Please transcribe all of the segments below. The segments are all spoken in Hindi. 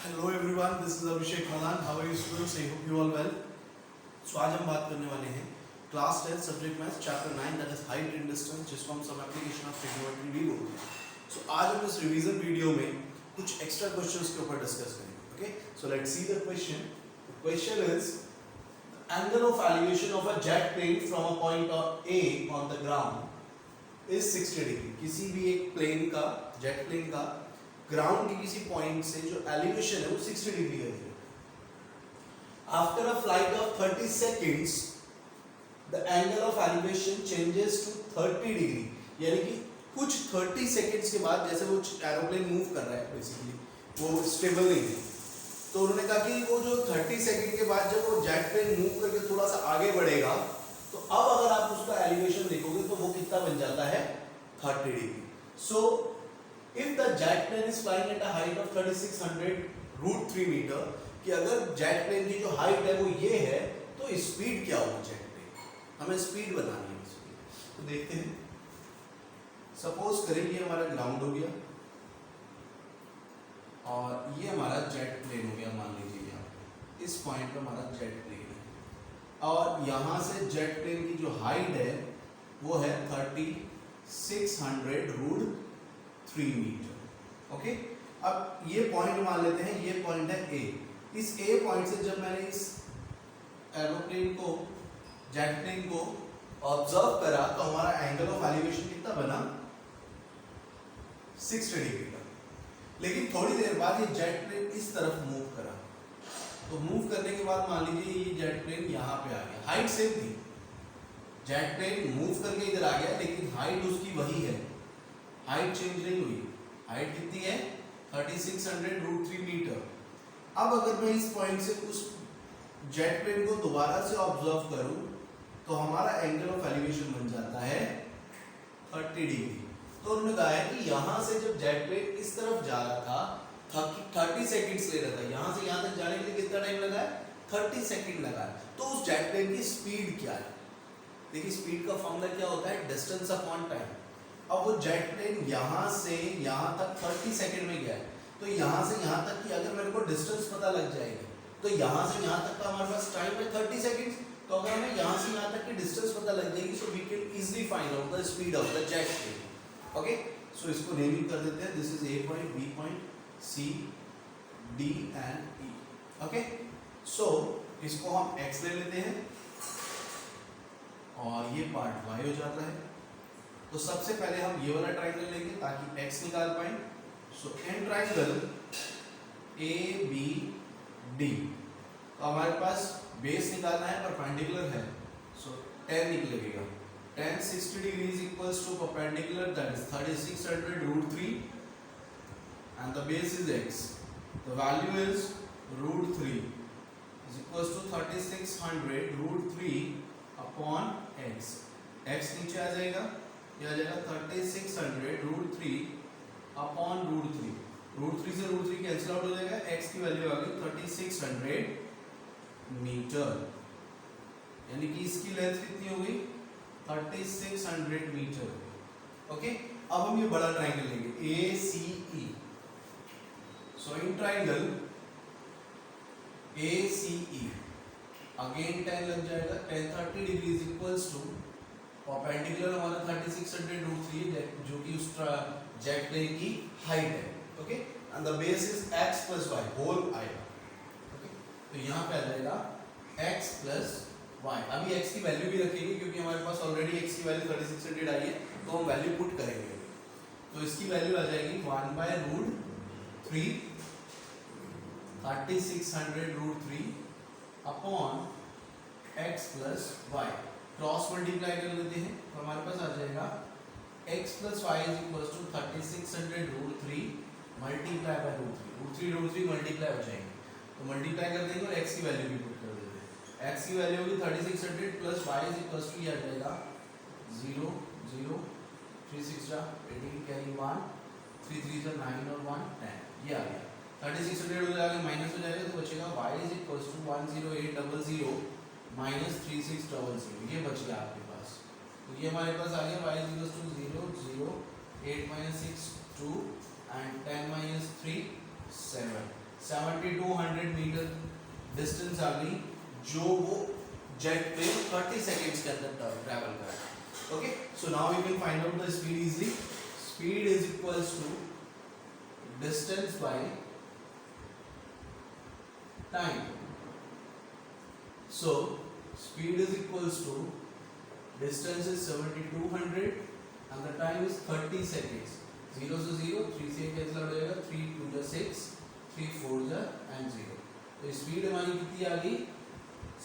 Hello everyone, this is Abhishek Malan. How are you students? I hope you all well. So आज हम बात करने वाले हैं class 10 subject maths chapter 9 that is height and distance, जिसको हम सब एप्लीकेशन ऑफ ट्रिग्नोमेट्री भी बोलते हैं। सो आज हम इस रिवीजन वीडियो में कुछ एक्स्ट्रा क्वेश्चंस के ऊपर डिस्कस करेंगे। Okay, so let's see the question. The question is angle of elevation of a jet plane from a point A on the ground is 60 degree। किसी भी एक प्लेन का, जेट प्लेन का ग्राउंड के किसी पॉइंट से जो एलिवेशन है वो 60 डिग्री है। After a flight of 30 seconds the angle of elevation changes to 30 degree, यानी कि कुछ 30 सेकेंड्स के बाद, जैसे वो एरोप्लेन मूव कर रहा है, बेसिकली वो स्टेबल नहीं है, तो उन्होंने कहा कि वो जो 30 सेकेंड के बाद जब वो जेट प्लेन मूव करके थोड़ा सा आगे बढ़ेगा, तो अब अगर आप उसका एलिवेशन देखोगे तो वो कितना बन जाता है, 30 degree. So if the jet plane is flying at a height of 3600√3 metre, कि अगर जेट प्लेन की जो हाइट है वो ये है, तो स्पीड क्या होगी जेट प्लेन, हमें स्पीड बतानी है। तो देखते हैं। सपोज करें ये हमारा ग्राउंड हो गया और ये हमारा जेट प्लेन हो गया। मान लीजिए यहाँ इस पॉइंट पे हमारा जेट प्लेन है और यहाँ से जेट प्लेन की जो हाइट है वो है 3600√3 मीटर। ओके, अब ये पॉइंट मान लेते हैं, ये पॉइंट है ए। इस ए पॉइंट से जब मैंने इस एरोप्लेन को, जेट प्लेन को ऑब्जर्व करा, तो हमारा एंगल ऑफ एलिवेशन कितना बना, 60 डिग्री का। लेकिन थोड़ी देर बाद ये जेट प्लेन इस तरफ मूव करा, तो मूव करने के बाद मान लीजिए ये जेट प्लेन यहाँ पे आ गया। हाइट सेम थी, जेट प्लेन मूव करके इधर आ गया, लेकिन हाइट उसकी वही है, हाइट चेंज नहीं हुई। हाइट कितनी है, 3600√3 मीटर। अब अगर मैं इस पॉइंट से उस जेट प्लेन को दोबारा से ऑब्जर्व करूं, तो हमारा एंगल ऑफ एलिवेशन बन जाता है 30 डिग्री। तो उन्होंने कहा है कि यहाँ से जब जेट प्लेन इस तरफ जा रहा था, 30 सेकेंड्स ले रहा था, यहाँ से यहाँ तक जाने के लिए कितना टाइम लगा है, 30 सेकेंड लगा है। तो उस जेट प्लेन की स्पीड क्या है? देखिए, स्पीड का फॉर्मूला क्या होता है, डिस्टेंस अपॉन टाइम। अब वो जेट प्लेन यहाँ से यहाँ तक 30 सेकेंड में गया है, तो यहाँ से यहाँ तक की अगर मेरे को डिस्टेंस पता लग जाएगी, तो यहाँ से यहाँ तक का हमारे पास टाइम है 30 सेकेंड। तो अगर हमें यहाँ से यहाँ तक की डिस्टेंस पता लग जाएगी, so we can easily find out the speed of the jet plane. Okay, so इसको नेमिंग कर देते हैं। This is A point, B point, C, D and E. Okay, so इसको हम एक्स ले लेते हैं और ये पार्ट वाई हो जाता है। तो सबसे पहले हम ये वाला ट्राइंगल लेंगे ताकि x निकाल पाए। So an triangle A B D, तो हमारे पास बेस निकालना है, परपेंडिकुलर है, सो tan निकलेगा। tan 60 degree is equals to perpendicular, that is 3600√3 and the base is x। The value is √3 is equals to 3600√3 upon x। x नीचे आ जाएगा, यह आ जाएगा 3600√3 अपॉन √3। √3 से √3 कैंसिल आउट हो जाएगा, x की वैल्यू आ गई 3600 मीटर, यानी कि इसकी लेंथ कितनी हो गई, 3600 मीटर। ओके, अब हम ये बड़ा ट्राइंगल लेंगे ACE। So in triangle ACE again tan लग जाएगा, tan 30 degree is equals to perpendicular हमारा 3600√3 है, जो कि उस जेट प्लेन की हाइट है। Okay, and the base is x plus y whole आएगा। ओके, तो यहाँ पे आ जाएगा x प्लस y। अभी x की वैल्यू भी रखेंगे क्योंकि हमारे पास ऑलरेडी x की वैल्यू 3600 आई है, तो हम वैल्यू पुट करेंगे। तो इसकी वैल्यू आ जाएगी 1/√3 3600√3 upon x plus y। Cross multiply कर लेते हैं, तो हमारे पास आ जाएगा x plus y is equals to 3600√3 multiply by √3 multiply हो जाएंगे, तो मल्टीप्लाई कर देंगे और x की वैल्यू भी पुट कर देते हैं। x की वैल्यू होगी 3600 plus y is equals to, ये आ जाएगा 0 0 3 6 18 कैरी 1 3 3 9 और 1 10, ये आ गया। 3600 हो जाएगा, माइनस हो जाएगा, तो बचेगा y is equals to 10800 minus 3600, ये बच गया आपके पास। तो ये हमारे पास आ गया y is equals to 0 0 8 - 6 2 and 10 - 3 7 7200 metre distance आ गई जो वो जेट प्लेन 30 सेकेंड्स के अंदर ट्रैवल कर रहा है। Okay, so now we can find out the speed easily. Speed is equals to distance by time. So speed is equals to distance is 7200 and the time is 30 seconds। 0 से 0, 3 से कैंसिल हो जाएगा, 3 2 जा 6, 3 4 जा and 0। तो स्पीड हमारी कितनी आ गई?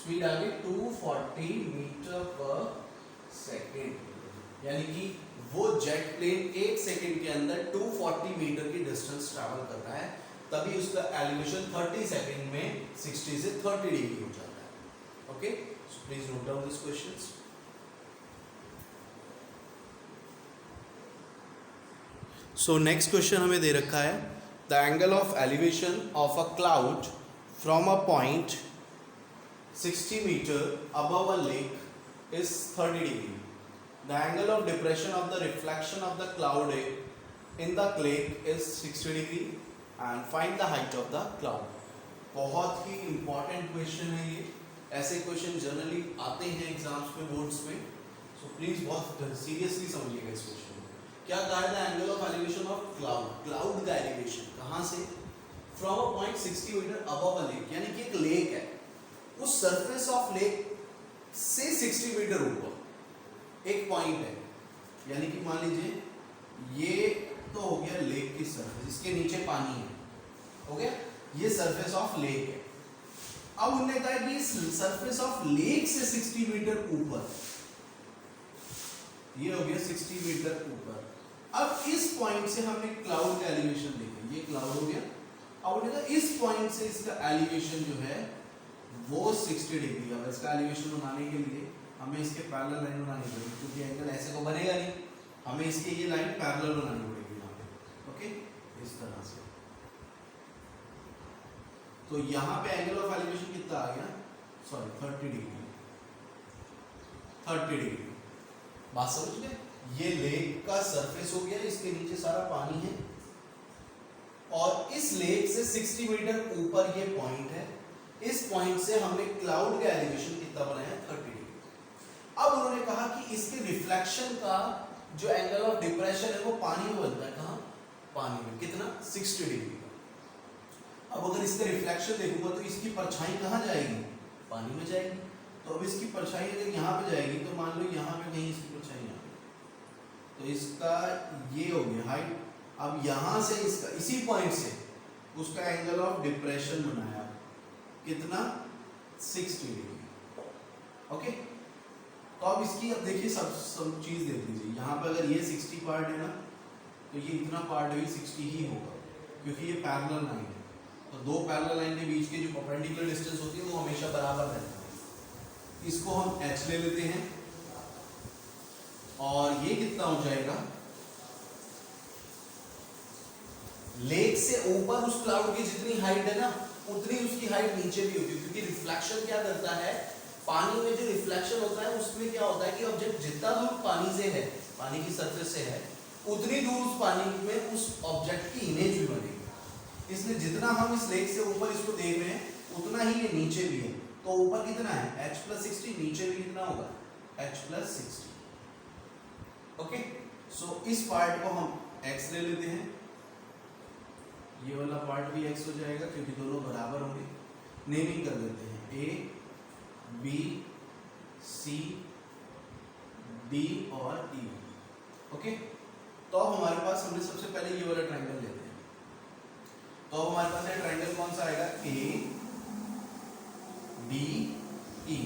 स्पीड आ गई 240 मीटर पर सेकेंड। यानी कि वो जेट प्लेन 1 सेकेंड के अंदर 240 मीटर की डिस्टेंस ट्रैवल कर रहा है, तभी उसका एलिवेशन 30 सेकेंड में 60 से 30 डिग्री हो जाता है। Okay, so please note down this questions. So next question हमें दे रखा है the angle of elevation of a cloud from a point 60 metre above a lake is 30 degree. The angle of depression of the reflection of the cloud in the lake is 60 degree and find the height of the cloud. बहुत ही इंपॉर्टेंट क्वेश्चन है ये। ऐसे क्वेश्चन जनरली आते हैं एग्जाम्स में, बोर्ड्स में। सो प्लीज बहुत सीरियसली समझिएगा इस क्वेश्चन। क्या कहा है? The angle of elevation of cloud. Cloud का एलिवेशन कहां से? From a point 60 metre above a lake, यानी कि एक लेक है, उस सरफेस ऑफ लेक से 60 मीटर ऊपर एक पॉइंट है। यानी कि मान लीजिए ये तो हो गया लेक की सरफेस, इसके नीचे पानी है, हो गया, ये सरफेस ऑफ लेक है। अब उन्होंने कहा कि सरफेस ऑफ लेक से 60 मीटर ऊपर, ये हो गया 60 मीटर ऊपर। अब इस पॉइंट से हमने क्लाउड का एलिवेशन देखा, ये क्लाउड हो गया। अब उन्होंने कहा इस पॉइंट से इसका एलिवेशन जो है वो 60 डिग्री। अब इसका एलिवेशन बनाने के लिए हमें इसके पैरेलल लाइन बनानी पड़ेगी, क्योंकि एंगल ऐसे तो बनेगा नहीं, हमें इसके ये लाइन पैरेलल बनानी पड़ेगी यहाँ पे। ओके, इस तरह से। तो यहाँ पे एंगल ऑफ एलिवेशन कितना आ गया? Sorry 30 degree. 30 डिग्री, बात समझ गए? ये लेक का सरफेस हो गया, इसके नीचे सारा पानी है, और इस लेक से 60 मीटर ऊपर ये पॉइंट है। इस पॉइंट से हमने क्लाउड का एलिवेशन कितना बनाया? 30 डिग्री। अब उन्होंने कहा कि इसके रिफ्लेक्शन का जो एंगल ऑफ डिप्रेशन है वो पानी में बनता है। कहाँ? पानी में। कितना? 60 डिग्री का। अब अगर इसका रिफ्लेक्शन देखूंगा तो इसकी परछाई कहाँ जाएगी? पानी में जाएगी। तो अब इसकी परछाई अगर यहाँ पे जाएगी तो मान लो यहाँ पे कहीं इसकी परछाई यहाँ पे, तो इसका ये हो गया हाइट। अब यहाँ से इसका इसी पॉइंट से उसका एंगल ऑफ डिप्रेशन बनाया, कितना? 60 डिग्री। ओके, तो अब इसकी अब देखिए सब चीज देख लीजिए। यहाँ पे अगर ये 60 पार्ट है ना, तो ये इतना पार्ट भी 60 ही होगा, क्योंकि ये पैरेलल लाइन है। तो दो पैरेलल लाइन के बीच की जो परपेंडिकुलर डिस्टेंस होती है वो हमेशा बराबर रहती है। इसको हम h ले लेते हैं, और ये कितना हो जाएगा? लेक से ऊपर उस क्लाउड की जितनी हाइट है ना, उतनी उसकी हाइट नीचे भी होगी, क्योंकि रिफ्लेक्शन क्या करता है? पानी में जो रिफ्लेक्शन होता है उसमें क्या होता है कि ऑब्जेक्ट जितना दूर पानी से है, पानी की सरफेस से है, उतनी दूर उस पानी में उस ऑब्जेक्ट की इमेज भी बनेगी। इसलिए जितना हम इस लेक से ऊपर इसको देख रहे हैं, उतना ही ये नीचे भी है। तो ऊपर कितना है? h + 60, नीचे भी कितना होगा? h + 60। ओके, सो इस पार्ट को हम x ले लेते हैं, ये वाला पार्ट भी x हो जाएगा क्योंकि दोनों बराबर होंगे। नेमिंग कर देते हैं a, b, c, d और e। ओके, तो अब हमारे पास, हमने सबसे पहले ये वाला ट्रायंगल लेते हैं। तो अब हमारे पास है ट्रायंगल कौन सा आएगा? a D E।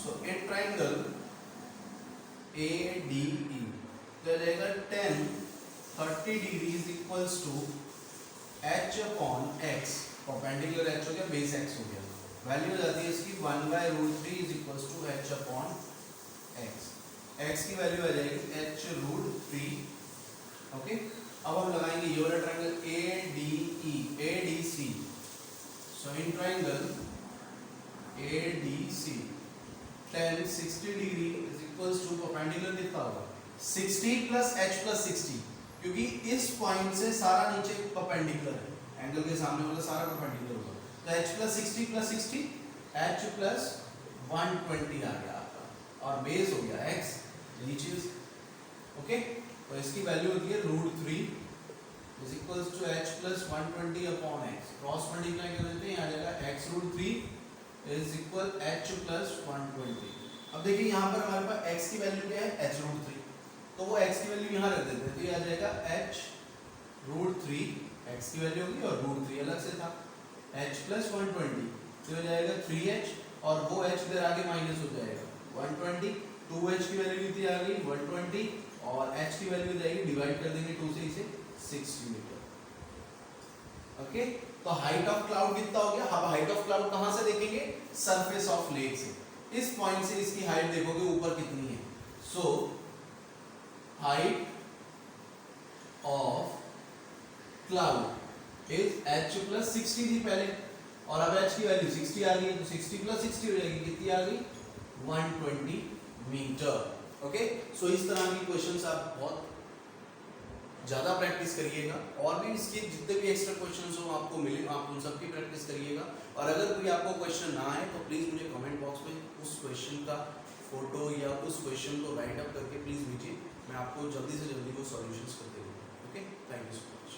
So a triangle A D E तो आ जाएगा 30 degree is equals to h upon x। Perpendicular h हो गया, बेस x हो गया। वैल्यू हो जाती है इसकी 1/√3 is equals to h upon x। x की वैल्यू आ जाएगी h√3। ओके, अब हम लगाएंगे ये वाला triangle ADE ADC। So in triangle ADC tan 60 degree is equals to, perpendicular कितना होगा? 60 + h + 60, क्योंकि इस पॉइंट से सारा नीचे परपेंडिकुलर है, एंगल के सामने वाला सारा परपेंडिकुलर होगा। तो h plus 60 plus 60 h plus 120 आ गया आपका और बेस हो गया x, यही चीज। ओके, तो इसकी वैल्यू होती है √3 is equals to h plus 120 upon x। Cross multiply कर देते हैं, आ जाएगा x √3 is equal h plus 120। अब देखिए यहाँ पर हमारे पास x की वैल्यू क्या है, h √3, तो वो x की वैल्यू यहाँ रख देते हैं, तो ये आ जाएगा h √3, x की वैल्यू होगी और √3 अलग से था, h प्लस 120 तो हो जाएगा 3h और वो h इधर आगे माइनस हो जाएगा 120, 2h की वैल्यू कितनी आ गई 120 और h की वैल्यू जाएगी, डिवाइड कर देंगे 2 से इसे 60 मीटर। ओके, तो हाइट ऑफ क्लाउड कितना हो गया। अब हाइट ऑफ क्लाउड कहां से देखेंगे, सरफेस ऑफ लेक से। इस पॉइंट से इसकी हाइट देखोगे ऊपर कितनी है, so height of cloud is h plus 60 थी पहले और अब h की वैल्यू 60 आ गई, तो 60 प्लस 60 हो जाएगी, कितनी आ गई 120 मीटर। ओके, सो इस तरह की क्वेश्चंस आप बहुत ज़्यादा प्रैक्टिस करिएगा और भी इसके जितने भी एक्स्ट्रा क्वेश्चंस हो आपको मिले, आप उन सब की प्रैक्टिस करिएगा। और अगर कोई आपको क्वेश्चन ना आए तो प्लीज़ मुझे कमेंट बॉक्स में उस क्वेश्चन का फोटो या उस क्वेश्चन को राइट अप करके प्लीज़ भेजिए, मैं आपको जल्दी से जल्दी वो सॉल्यूशंस करते रहूँगा। Okay, thank you so much.